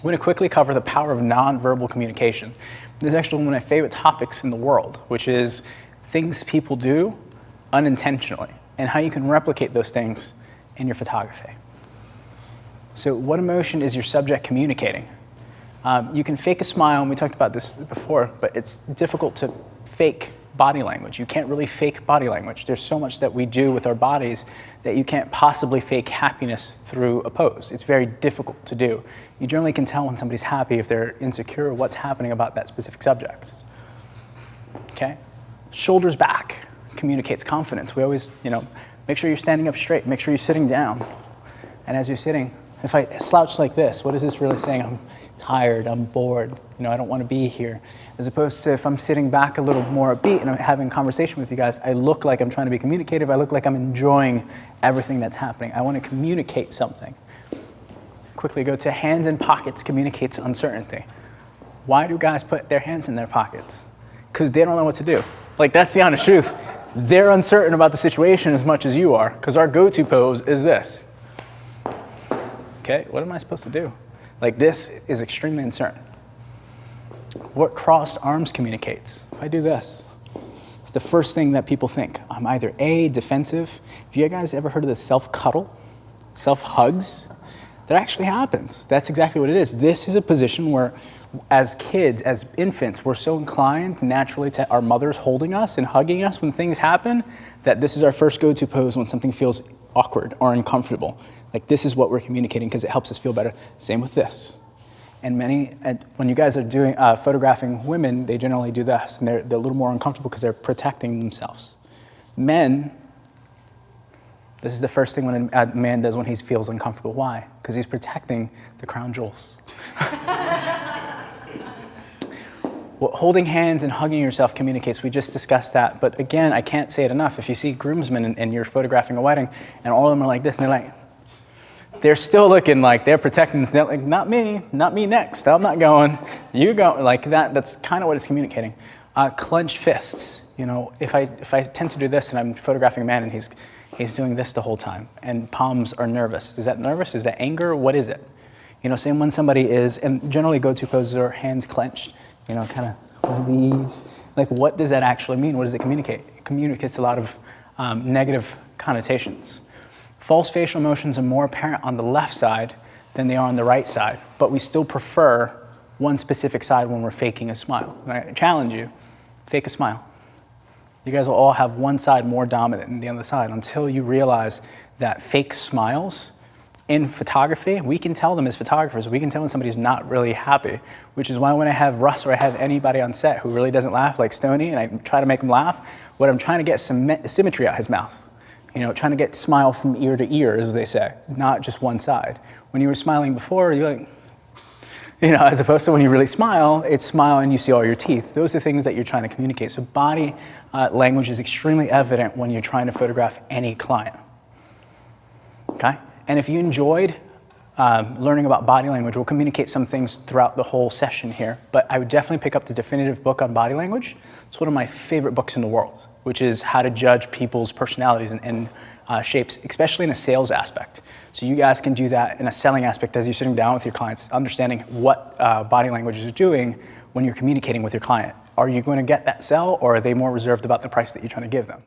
I'm going to quickly cover the power of nonverbal communication. This is actually one of my favorite topics in the world, which is things people do unintentionally and how you can replicate those things in your photography. So what emotion is your subject communicating? You can fake a smile, and we talked about this before, but it's difficult to fake body language. You can't really fake body language. There's so much that we do with our bodies that you can't possibly fake happiness through a pose. It's very difficult to do. You generally can tell when somebody's happy if they're insecure or what's happening about that specific subject. Okay? Shoulders back communicates confidence. We always, make sure you're standing up straight. Make sure you're sitting down. And as you're sitting, if I slouch like this, what is this really saying? I'm tired, I'm bored, I don't want to be here. As opposed to if I'm sitting back a little more upbeat and I'm having a conversation with you guys, I look like I'm trying to be communicative, I look like I'm enjoying everything that's happening. I want to communicate something. Quickly go to hands in pockets communicates uncertainty. Why do guys put their hands in their pockets? Because they don't know what to do. That's the honest truth. They're uncertain about the situation as much as you are, because our go-to pose is this. Okay, what am I supposed to do? This is extremely uncertain. What crossed arms communicates? If I do this, it's the first thing that people think. I'm either A, defensive. Have you guys ever heard of the self-cuddle? Self-hugs? That actually happens. That's exactly what it is. This is a position where, as kids, as infants, we're so inclined naturally to our mothers holding us and hugging us when things happen that this is our first go-to pose when something feels awkward or uncomfortable. This is what we're communicating because it helps us feel better. Same with this. And when you guys are doing photographing women, they generally do this, and they're a little more uncomfortable because they're protecting themselves. Men, this is the first thing when a man does when he feels uncomfortable. Why? Because he's protecting the crown jewels. Well, holding hands and hugging yourself communicates. We just discussed that. But again, I can't say it enough. If you see groomsmen and you're photographing a wedding, and all of them are like this, and they're still looking like they're protecting. They're not me next. I'm not going. You go that. That's kind of what it's communicating. Clenched fists. If I tend to do this and I'm photographing a man and he's doing this the whole time, and palms are nervous. Is that nervous? Is that anger? What is it? Same when somebody is, and generally go-to poses are hands clenched. Kind of these. What does that actually mean? What does it communicate? It communicates a lot of negative connotations. False facial emotions are more apparent on the left side than they are on the right side, but we still prefer one specific side when we're faking a smile. And I challenge you, fake a smile. You guys will all have one side more dominant than the other side until you realize that fake smiles in photography, we can tell them as photographers, we can tell when somebody's not really happy, which is why when I have Russ or I have anybody on set who really doesn't laugh, like Stoney, and I try to make him laugh, what I'm trying to get is symmetry out his mouth. Trying to get smile from ear to ear, as they say, not just one side. When you were smiling before, you're as opposed to when you really smile, it's smile and you see all your teeth. Those are things that you're trying to communicate. So body language is extremely evident when you're trying to photograph any client. Okay? And if you enjoyed learning about body language, we'll communicate some things throughout the whole session here, but I would definitely pick up the definitive book on body language. It's one of my favorite books in the world, which is how to judge people's personalities and shapes, especially in a sales aspect. So you guys can do that in a selling aspect as you're sitting down with your clients, understanding what body language is doing when you're communicating with your client. Are you going to get that sell, or are they more reserved about the price that you're trying to give them?